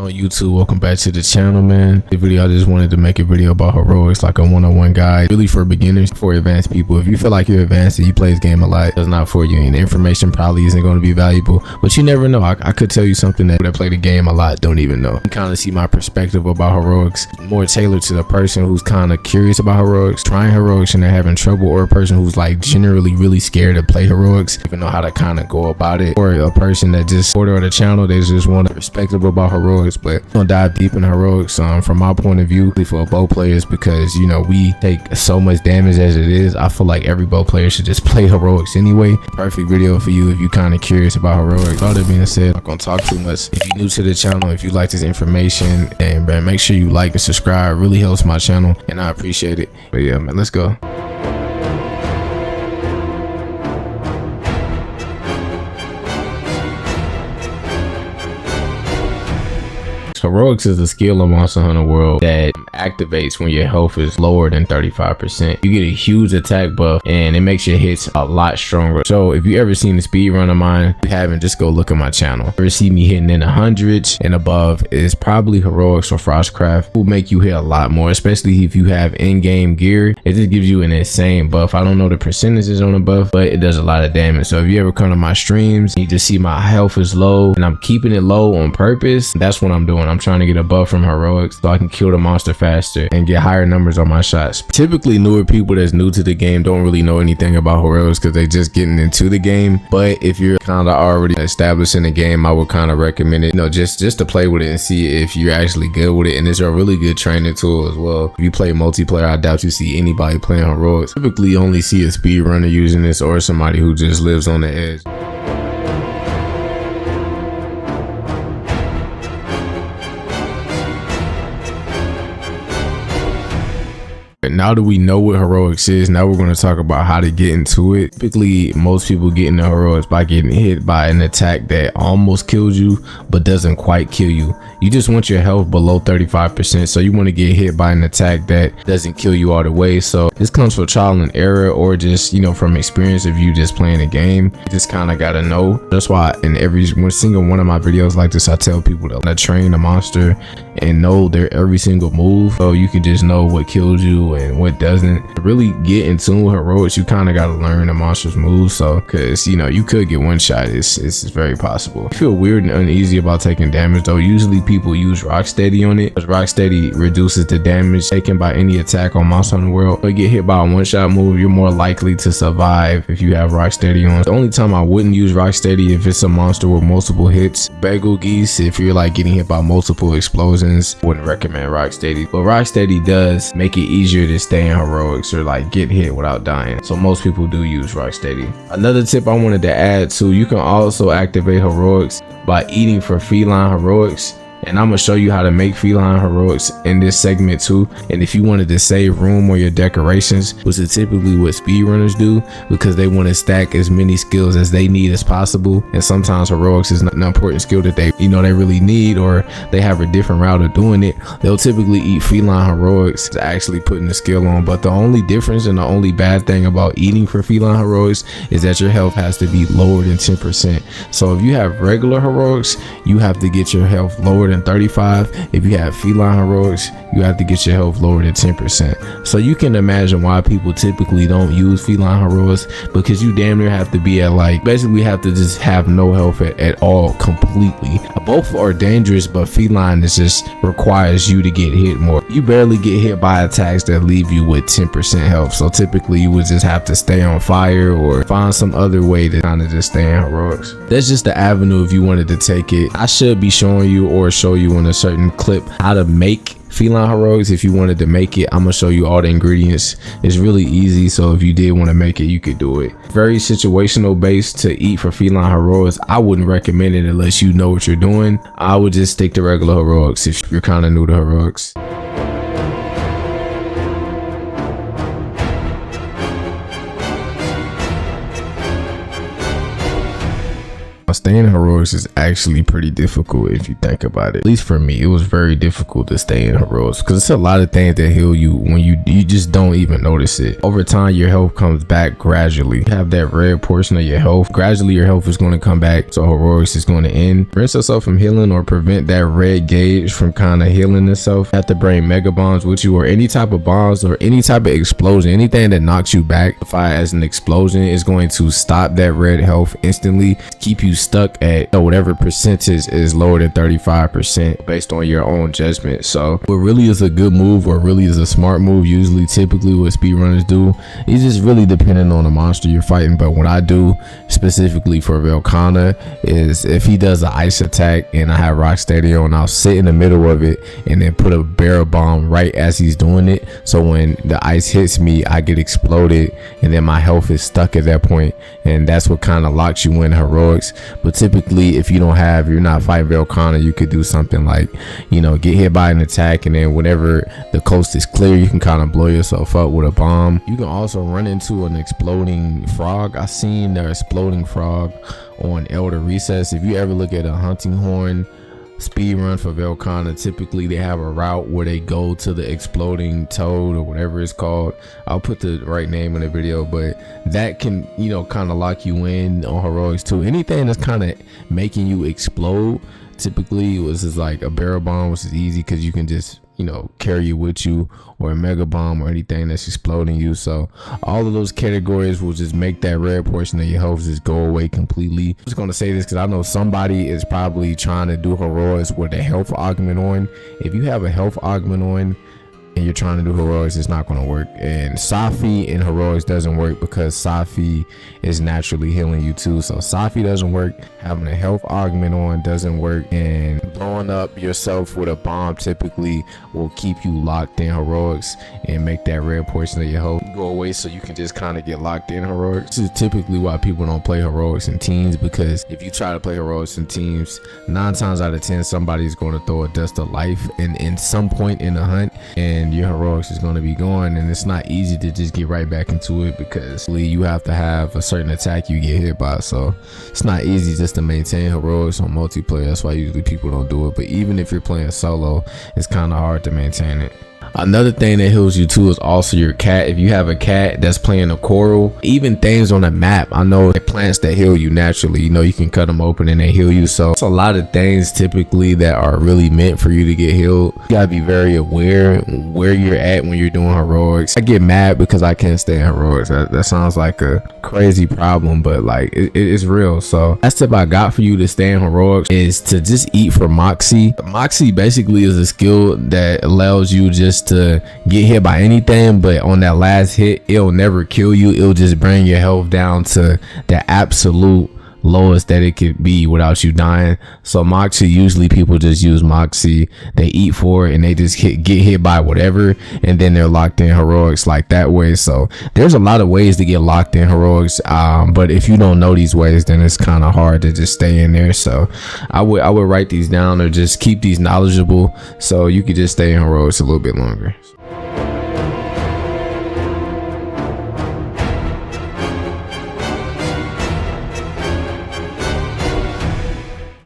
on YouTube? Welcome back to the channel, man. The video, I just wanted to make a video about heroics, like a one-on-one guide, really for beginners, for advanced people. If you feel like you're advanced and you play this game a lot, it's not for you, and the information probably isn't going to be valuable, but you never know. I could tell you something that play the game a lot don't even know. You kind of see my perspective about heroics, more tailored to the person who's kind of curious about heroics, trying heroics and they're having trouble, or a person who's like generally really scared to play heroics, even know how to kind of go about it, or a person that just order the channel, they just want to perspective about heroics. But I'm gonna dive deep in heroics from my point of view for bow players, because you know we take so much damage as it is. I feel like every bow player should just play heroics anyway. Perfect video for you if you kind of curious about heroics. All that being said, I'm not gonna talk too much. If you're new to the channel, if you like this information, and man, make sure you like and subscribe. It really helps my channel and I appreciate it. But yeah, man, let's go. Heroics is a skill in Monster Hunter World that activates when your health is lower than 35%. You get a huge attack buff and it makes your hits a lot stronger. So if you ever seen the speed run of mine, if you haven't, just go look at my channel. Ever see me hitting in the hundreds and above, is probably heroics or frostcraft will make you hit a lot more, especially if you have in-game gear. It just gives you an insane buff. I don't know the percentages on the buff, but it does a lot of damage. So if you ever come to my streams, you just see my health is low and I'm keeping it low on purpose. That's what I'm doing. I'm trying to get a buff from heroics so I can kill the monster faster and get higher numbers on my shots. Typically newer people that's new to the game don't really know anything about heroics because they just getting into the game. But if you're kind of already established in the game, I would kind of recommend it, you know, just to play with it and see if you're actually good with it. And it's a really good training tool as well. If you play multiplayer, I doubt you see anybody playing heroics. Typically you only see a speedrunner using this or somebody who just lives on the edge. Now that we know what heroics is, now we're going to talk about how to get into it. Typically, most people get into heroics by getting hit by an attack that almost kills you, but doesn't quite kill you. You just want your health below 35%, so you want to get hit by an attack that doesn't kill you all the way. So this comes from trial and error, or just, you know, from experience of you just playing the game. You just kind of got to know. That's why in every single one of my videos like this, I tell people to train a monster and know their every single move, so you can just know what kills you and what doesn't. To really get in tune with heroics, you kind of got to learn the monster's moves. So because you know you could get one shot, it's very possible. I feel weird and uneasy about taking damage though. Usually people use Rocksteady on it, because Rocksteady reduces the damage taken by any attack on Monster Hunter World. If you get hit by a one-shot move, you're more likely to survive if you have Rocksteady on. The only time I wouldn't use Rocksteady if it's a monster with multiple hits. Bagel Geese, if you're like getting hit by multiple explosions, wouldn't recommend Rocksteady. But Rocksteady does make it easier to stay in heroics or like get hit without dying, so most people do use Rocksteady. Another tip I wanted to add too, you can also activate heroics by eating for feline heroics, and I'm gonna show you how to make feline heroics in this segment too. And if you wanted to save room on your decorations, which is typically what speedrunners do, because they want to stack as many skills as they need as possible, and sometimes heroics is not an important skill that they really need, or they have a different route of doing it, they'll typically eat feline heroics to actually putting the skill on. But the only difference and the only bad thing about eating for feline heroics is that your health has to be lower than 10%. So if you have regular heroics, you have to get your health lower than 35. If you have feline heroics, you have to get your health lower than 10%. So you can imagine why people typically don't use feline heroics, because you damn near have to be at like, basically have to just have no health at all completely. Both are dangerous, but feline is just requires you to get hit more. You barely get hit by attacks that leave you with 10% health. So typically you would just have to stay on fire or find some other way to kind of just stay in heroics. That's just the avenue if you wanted to take it. I should be showing you or show you in a certain clip how to make feline heroics. If you wanted to make it, I'm gonna show you all the ingredients. It's really easy, so if you did want to make it, you could do it. Very situational based to eat for feline heroics. I wouldn't recommend it unless you know what you're doing. I would just stick to regular heroics if you're kind of new to heroics. Staying heroics is actually pretty difficult if you think about it. At least for me, it was very difficult to stay in heroics because it's a lot of things that heal you when you just don't even notice it. Over time, your health comes back gradually. You have that red portion of your health. Gradually, your health is going to come back, so heroics is going to end. Rinse yourself from healing or prevent that red gauge from kind of healing itself. You have to bring mega bombs with you, or any type of bombs or any type of explosion. Anything that knocks you back, classify as an explosion, is going to stop that red health instantly, keep you stuck at whatever percentage is lower than 35% based on your own judgment. So what really is a good move, or really is a smart move, usually typically what speedrunners do, is just really depending on the monster you're fighting. But what I do specifically for Velkhana is, if he does an ice attack and I have Rocksteady on, I'll sit in the middle of it and then put a barrel bomb right as he's doing it, so when the ice hits me, I get exploded and then my health is stuck at that point, and that's what kind of locks you in heroics. But typically, if you're not fighting Velkhana, you could do something like, get hit by an attack, and then whenever the coast is clear, you can kind of blow yourself up with a bomb. You can also run into an exploding frog. I seen the exploding frog on Elder Recess. If you ever look at a hunting horn speed run for Velkhana, typically they have a route where they go to the exploding toad or whatever it's called. I'll put the right name in the video, but that can kind of lock you in on heroics too. Anything that's kind of making you explode, typically was just like a barrel bomb, which is easy because you can just carry it with you, or a mega bomb, or anything that's exploding you. So all of those categories will just make that red portion of your health just go away completely. I'm just going to say this because I know somebody is probably trying to do heroics with a health augment on. If you have a health augment on and you're trying to do heroics, it's not going to work. And Safi in heroics doesn't work because Safi is naturally healing you too. So Safi doesn't work. Having a health augment on doesn't work, and blowing up yourself with a bomb typically will keep you locked in heroics and make that red portion of your health go away, so you can just kind of get locked in heroics. This is typically why people don't play heroics in teams, because if you try to play heroics in teams, 9 times out of 10 somebody's going to throw a dust of life in some point in the hunt, and your heroics is going to be gone. And it's not easy to just get right back into it, because you have to have a certain attack you get hit by. So it's not easy just to maintain heroics on multiplayer. That's why usually people don't do it. But even if you're playing solo, it's kind of hard to maintain it. Another thing that heals you too is also your cat. If you have a cat that's playing a coral, even things on the map, I know plants that heal you naturally, you can cut them open and they heal you. So it's a lot of things typically that are really meant for you to get healed. You gotta be very aware where you're at when you're doing heroics. I get mad because I can't stay in heroics. That sounds like a crazy problem, but like it's real. So that's tip I got for you to stay in heroics, is to just eat for Moxie. Moxie basically is a skill that allows you just to get hit by anything, but on that last hit, it'll never kill you. It'll just bring your health down to the absolute lowest that it could be without you dying. So Moxie, usually people just use Moxie, they eat for it, and they just get hit by whatever, and then they're locked in heroics like that way. So there's a lot of ways to get locked in heroics, but if you don't know these ways, then it's kind of hard to just stay in there. So I would write these down, or just keep these knowledgeable so you could just stay in heroics a little bit longer.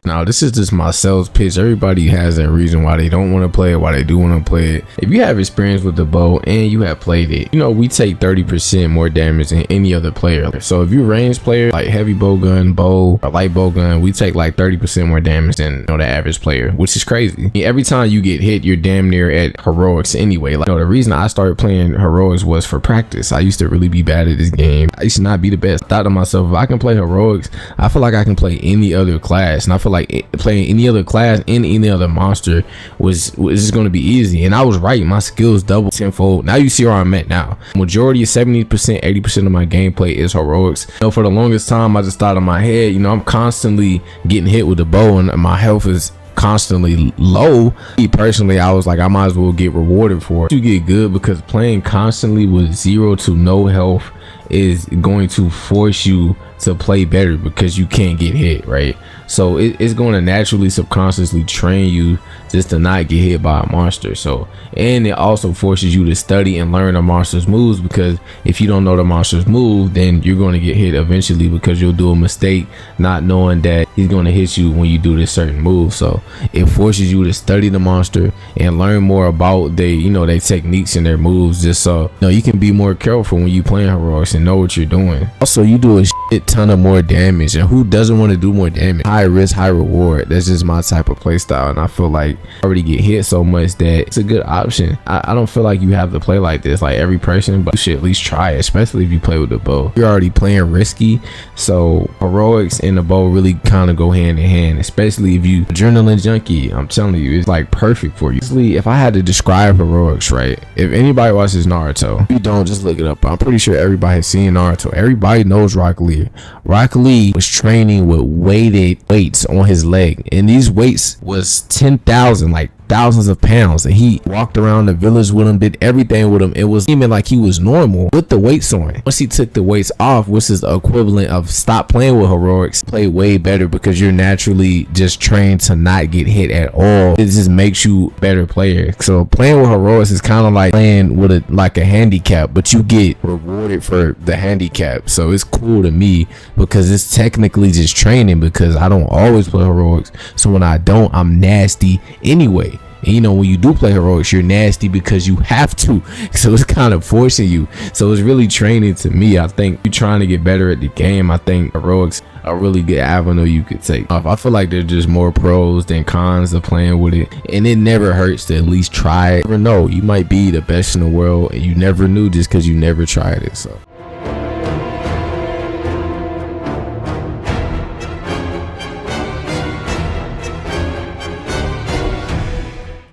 Now, this is just my sales pitch. Everybody has a reason why they don't want to play it, why they do want to play it. If you have experience with the bow and you have played it, we take 30% more damage than any other player. So if you're a ranged player, like heavy bow gun, bow, or light bow gun, we take like 30% more damage than the average player, which is crazy. Every time you get hit, you're damn near at heroics anyway. Like, the reason I started playing heroics was for practice. I used to really be bad at this game. I used to not be the best. I thought to myself, if I can play heroics, I feel like I can play any other class, and I feel like playing any other class in any other monster was just going to be easy. And I was right. My skills doubled tenfold. Now you see where I'm at now. Majority of 70%, 80% of my gameplay is heroics. For the longest time, I just thought in my head, I'm constantly getting hit with the bow and my health is constantly low. Me personally, I was like, I might as well get rewarded for it. You get good, because playing constantly with 0 to no health is going to force you to play better because you can't get hit, right? So it's going to naturally subconsciously train you just to not get hit by a monster. So, and it also forces you to study and learn a monster's moves, because if you don't know the monster's move, then you're going to get hit eventually, because you'll do a mistake not knowing that he's going to hit you when you do this certain move. So it forces you to study the monster and learn more about their techniques and their moves, just so you can be more careful when you playing heroics and know what you're doing. Also, you do a shit ton of more damage, and who doesn't want to do more damage? High risk, high reward. That's just my type of play style, and I feel like I already get hit so much that it's a good option. I don't feel like you have to play like this like every person, but you should at least try it, especially if you play with the bow. You're already playing risky, so heroics and the bow really kind of go hand in hand, especially if you adrenaline junkie. I'm telling you, it's like perfect for you. If I had to describe heroics, right, if anybody watches Naruto, if you don't, just look it up. I'm pretty sure everybody has seen Naruto. Everybody knows Rock Lee. Rock Lee was training with weighted weights on his leg, and these weights was 10,000, like thousands of pounds, and he walked around the village with him, did everything with him. It was even like he was normal with the weights on. Once he took the weights off, which is the equivalent of stop playing with heroics, play way better, because you're naturally just trained to not get hit at all. It just makes you a better player. So playing with heroics is kind of like playing with a handicap, but you get rewarded for the handicap. So it's cool to me because it's technically just training, because I don't always play heroics. So when I don't, I'm nasty anyway. And when you do play heroics, you're nasty because you have to. So it's kind of forcing you. So it's really training to me. I think you're trying to get better at the game. I think heroics are a really good avenue you could take. I feel like there's just more pros than cons of playing with it, and it never hurts to at least try it. You never know, you might be the best in the world, and you never knew just because you never tried it. So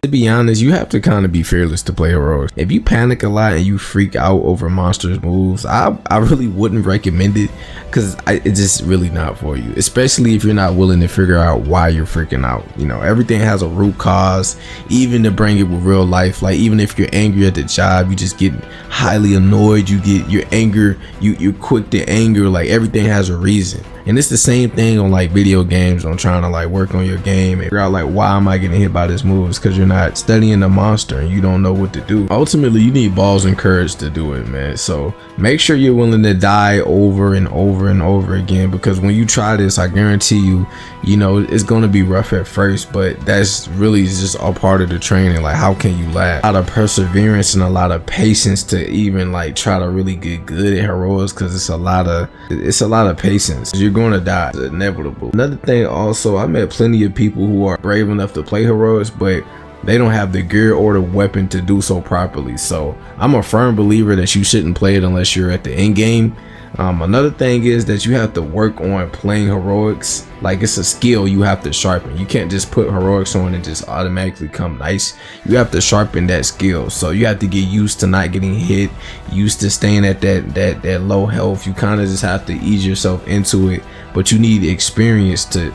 to be honest, you have to kind of be fearless to play heroics. If you panic a lot and you freak out over monsters' moves, I really wouldn't recommend it, because it's just really not for you, especially if you're not willing to figure out why you're freaking out. Everything has a root cause, even to bring it with real life. Like, even if you're angry at the job, you just get highly annoyed, you get your anger, you're quick to anger. Like, everything has a reason. And it's the same thing on like video games, on trying to like work on your game and figure out like, why am I getting hit by this move? It's because you're not studying the monster and you don't know what to do. Ultimately, you need balls and courage to do it, man. So make sure you're willing to die over and over and over again, because when you try this, I guarantee you, it's going to be rough at first, but that's really just a part of the training. Like, how can you last? A lot of perseverance and a lot of patience to even like try to really get good at heroics, because it's a lot of patience. You're going to die. It's inevitable. Another thing also, I met plenty of people who are brave enough to play heroics, but they don't have the gear or the weapon to do so properly. So I'm a firm believer that you shouldn't play it unless you're at the end game. Another thing is that you have to work on playing heroics. Like, it's a skill you have to sharpen. You can't just put heroics on and just automatically come nice. You have to sharpen that skill. So you have to get used to not getting hit, used to staying at that low health. You kind of just have to ease yourself into it, but you need experience to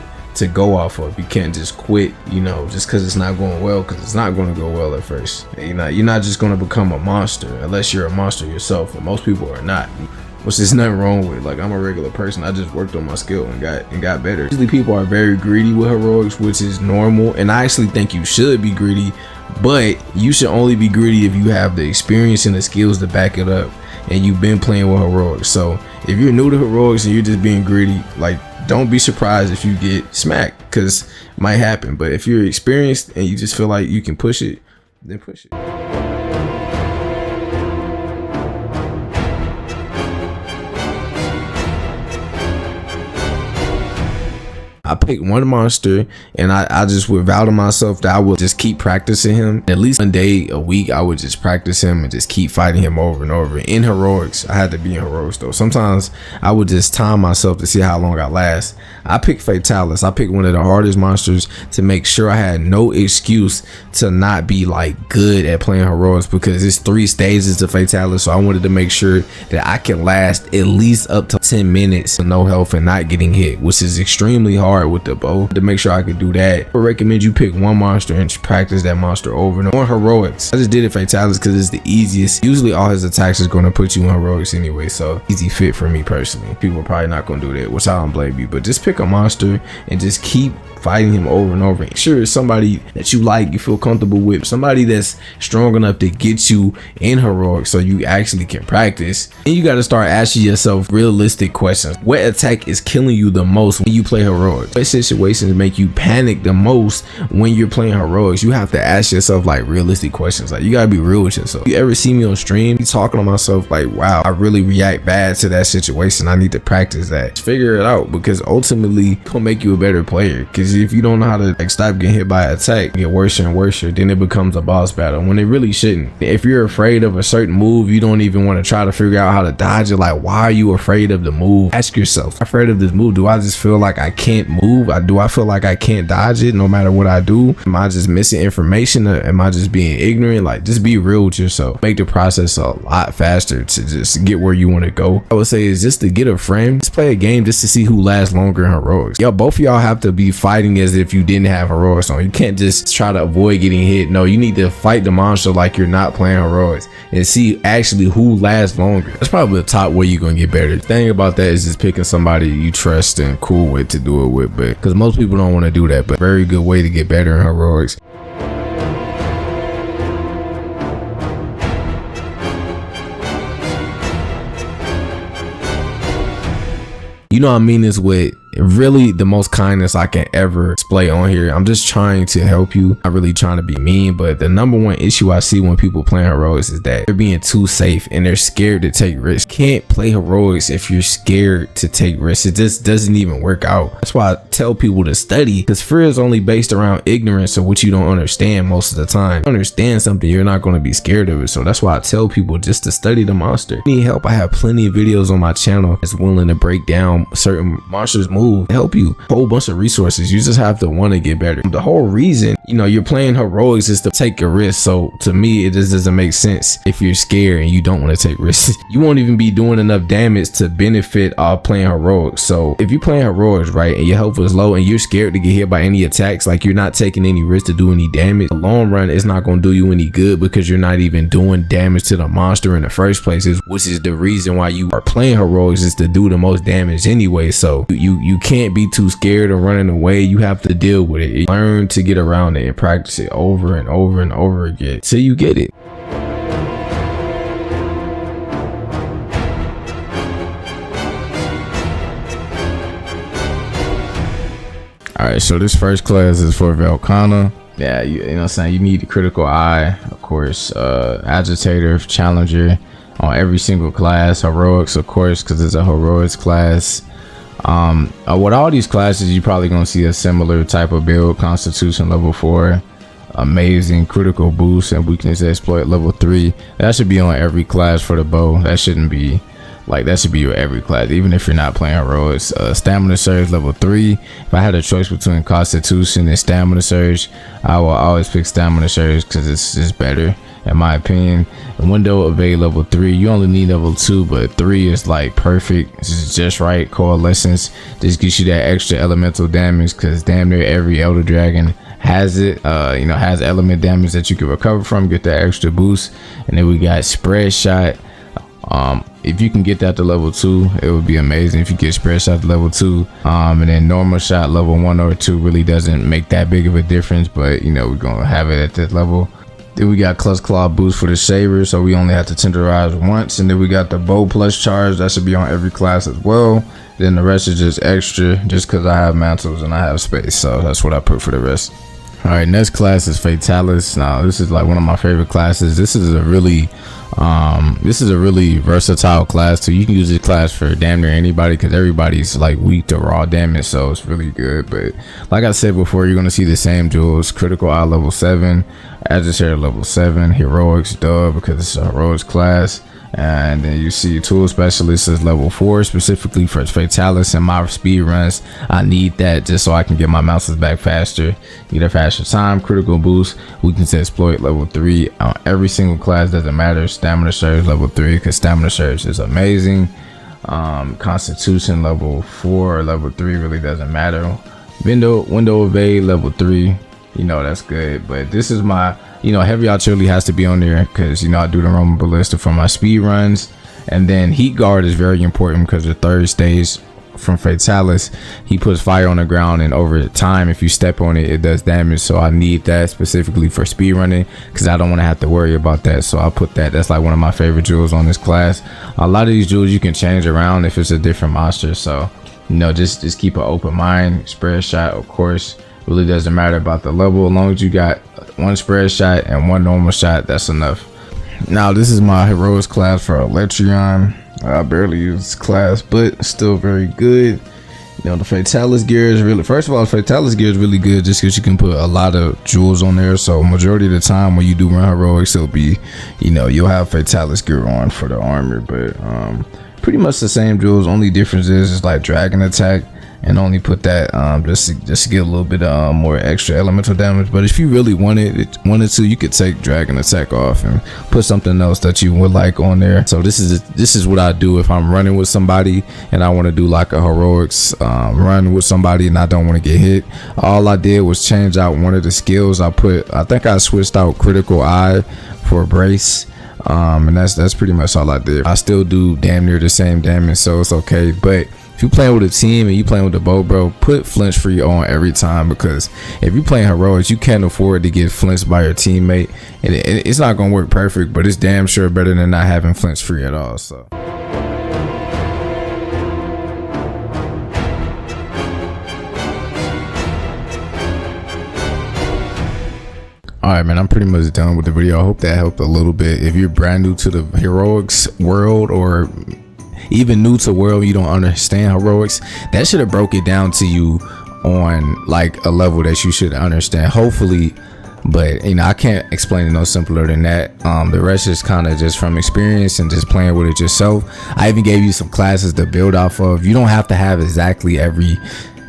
go off of. You can't just quit, just because it's not going well, because it's not going to go well at first. You're not just going to become a monster unless you're a monster yourself, and most people are not. Which there's nothing wrong with. Like, I'm a regular person. I just worked on my skill and got better. Usually people are very greedy with heroics, which is normal, and I actually think you should be greedy, but you should only be greedy if you have the experience and the skills to back it up, and you've been playing with heroics. So if you're new to heroics and you're just being greedy, like, don't be surprised if you get smacked, because it might happen. But if you're experienced and you just feel like you can push it, then push it. I picked one monster, and I just would vow to myself that I would just keep practicing him. At least one day a week, I would just practice him and just keep fighting him over and over. In heroics, I had to be in heroics though. Sometimes I would just time myself to see how long I last. I picked Fatalis. I picked one of the hardest monsters to make sure I had no excuse to not be like good at playing heroics, because it's 3 stages to Fatalis. So I wanted to make sure that I can last at least up to 10 minutes with no health and not getting hit, which is extremely hard. start with the bow. To make sure I could do that, I would recommend you pick one monster and practice that monster over and over. On heroics, I just did it fatalis because it's the easiest. Usually all his attacks is going to put you in heroics anyway, so easy fit for me personally. People are probably not going to do that, which I don't blame you, but just pick a monster and just keep fighting him over and over. Make sure it's somebody that you like, you feel comfortable with, somebody that's strong enough to get you in heroics so you actually can practice. And you got to start asking yourself realistic questions. What attack is killing you the most when you play heroics? What situations make you panic the most when you're playing heroics? You have to ask yourself like realistic questions. Like, you gotta be real with yourself. You ever see me on stream talking to myself like, wow, I really react bad to that situation, I need to practice that. Just figure it out, because ultimately it's gonna make you a better player. Because if you don't know how to like stop getting hit by an attack, get worse and worse, then it becomes a boss battle when it really shouldn't. If you're afraid of a certain move, you don't even want to try to figure out how to dodge it. Like, why are you afraid of the move? Ask yourself, I'm afraid of this move. Do I just feel like I can't move? Do I feel like I can't dodge it no matter what I do? Am I just missing information? Or am I just being ignorant? Like, just be real with yourself. Make the process a lot faster to just get where you want to go. I would say is just to get a friend. Just play a game just to see who lasts longer in heroics. Yo, both of y'all have to be fighting as if you didn't have heroics on. You can't just try to avoid getting hit. No, you need to fight the monster like you're not playing heroics and see actually who lasts longer. That's probably the top way you're gonna get better. The thing about that is just picking somebody you trust and cool with to do it with, but because most people don't want to do that. But very good way to get better in heroics. You know, I mean this with really the most kindness I can ever display on here. I'm just trying to help you, not really trying to be mean. But the number one issue I see when people playing heroics is that they're being too safe and they're scared to take risks. Can't play heroics if you're scared to take risks. It just doesn't even work out. That's why I tell people to study, because fear is only based around ignorance of what you don't understand most of the time. If you understand something, you're not going to be scared of it. So that's why I tell people just to study the monster. If you need help, I have plenty of videos on my channel that's willing to break down certain monsters' moves, help you. A whole bunch of resources. You just have to want to get better. The whole reason, you know, you're playing heroics is to take a risk. So to me, it just doesn't make sense if you're scared and you don't want to take risks. You won't even be doing enough damage to benefit playing heroics. So if you're playing heroics, right, and your health is low and you're scared to get hit by any attacks, like you're not taking any risk to do any damage, in the long run, it's not going to do you any good, because you're not even doing damage to the monster in the first place, which is the reason why you are playing heroics, is to do the most damage anyway. So you can't be too scared of running away. You have to deal with it. You learn to get around it and practice it over and over and over again till you get it. All right, so this first class is for Velcana. Yeah, you know what I'm saying, you need a critical eye, of course, agitator, challenger on every single class, heroics, of course, because it's a heroics class. With all these classes, you're probably gonna see a similar type of build. Constitution level 4, amazing critical boost and weakness exploit level 3. That should be on every class for the bow. That shouldn't be like, that should be your every class, even if you're not playing heroics. Stamina surge level 3. If I had a choice between constitution and stamina surge, I will always pick stamina surge because it's just better in my opinion. The window evade level 3, you only need level 2, but 3 is like perfect. This is just right. Coalescence just gives you that extra elemental damage, because damn near every elder dragon has it. You know, has element damage that you can recover from, get that extra boost. And then we got spread shot. If you can get that to level 2, it would be amazing if you get spread shot to level 2. And then normal shot level 1 or 2 really doesn't make that big of a difference, but you know, we're gonna have it at that level. Then we got clutch claw boost for the saber, so we only have to tenderize once. And then we got the bow plus charge, that should be on every class as well. Then the rest is just extra, just because I have mantles and I have space, so that's what I put for the rest. All right, next class is Fatalis. Now this is like one of my favorite classes. This is a really versatile class, so you can use this class for damn near anybody, because everybody's like weak to raw damage, so it's really good. But like I said before, you're gonna see the same jewels. Critical eye level 7, agitator level 7, heroics because it's a heroics class. And then you see tool specialist is level 4, specifically for Fatalis. And my speed runs, I need that just so I can get my mouses back faster, get a faster time. Critical boost, weakness exploit level 3 on every single class, doesn't matter. Stamina surge level 3, because stamina surge is amazing. Constitution level 4 or level 3 really doesn't matter. Window evade level 3, you know, that's good. But this is my, you know, heavy artillery has to be on there because, you know, I do the Roman ballista for my speed runs. And then heat guard is very important because the third stage from Fatalis, he puts fire on the ground, and over time if you step on it, it does damage. So I need that specifically for speed running because I don't want to have to worry about that. So I put that. That's like one of my favorite jewels on this class. A lot of these jewels you can change around if it's a different monster, so you know, just keep an open mind. Spread shot, of course, really doesn't matter about the level. As long as you got one spread shot and one normal shot, that's enough. Now this is my heroics class for Electrion. I barely use this class, but still very good. You know, the Fatalis gear is really, first of all, Fatalis gear is really good just because you can put a lot of jewels on there. So majority of the time when you do run heroics, it'll be, you know, you'll have Fatalis gear on for the armor, but pretty much the same jewels. Only difference is like dragon attack, and only put that just to get a little bit more extra elemental damage. But if you really wanted to, you could take dragon attack off and put something else that you would like on there. So this is what I do if I'm running with somebody and I want to do like a heroics run with somebody and I don't want to get hit. All I did was change out one of the skills. I think I switched out critical eye for brace. And that's pretty much all I did. I still do damn near the same damage, so it's okay. But if you playing with a team and you playing with the bow, bro, put flinch free on every time, because if you playing heroics, you can't afford to get flinched by your teammate, and it's not gonna work perfect, but it's damn sure better than not having flinch free at all. So alright, man, I'm pretty much done with the video. I hope that helped a little bit. If you're brand new to the heroics world, or even new to world, you don't understand heroics, that should have broke it down to you on like a level that you should understand, hopefully. But you know, I can't explain it no simpler than that. The rest is kind of just from experience and just playing with it yourself. I even gave you some classes to build off of. You don't have to have exactly every,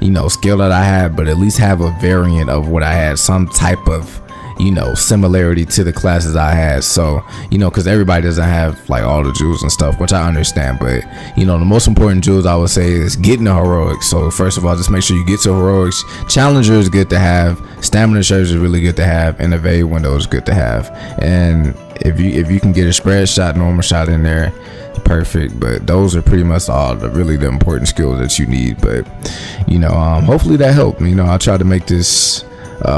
you know, skill that I had, but at least have a variant of what I had, some type of, you know, similarity to the classes I had. So, you know, because everybody doesn't have like all the jewels and stuff, which I understand, but you know, the most important jewels I would say is getting the heroics. So first of all, just make sure you get to heroics. Challenger is good to have, stamina surge is really good to have, and evade window is good to have. And if you can get a spread shot, normal shot in there, perfect. But those are pretty much all the important skills that you need. But you know, hopefully that helped. You know, I try to make this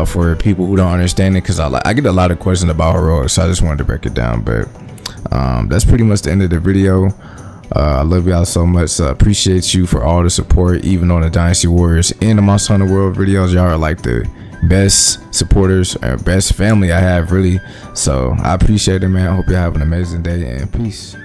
for people who don't understand it, because I get a lot of questions about heroics, so I just wanted to break it down. But that's pretty much the end of the video. I love y'all so much. Appreciate you for all the support, even on the Dynasty Warriors and the Monster Hunter World videos. Y'all are like the best supporters or best family I have, really. So I appreciate it, man. I hope you have an amazing day, and peace.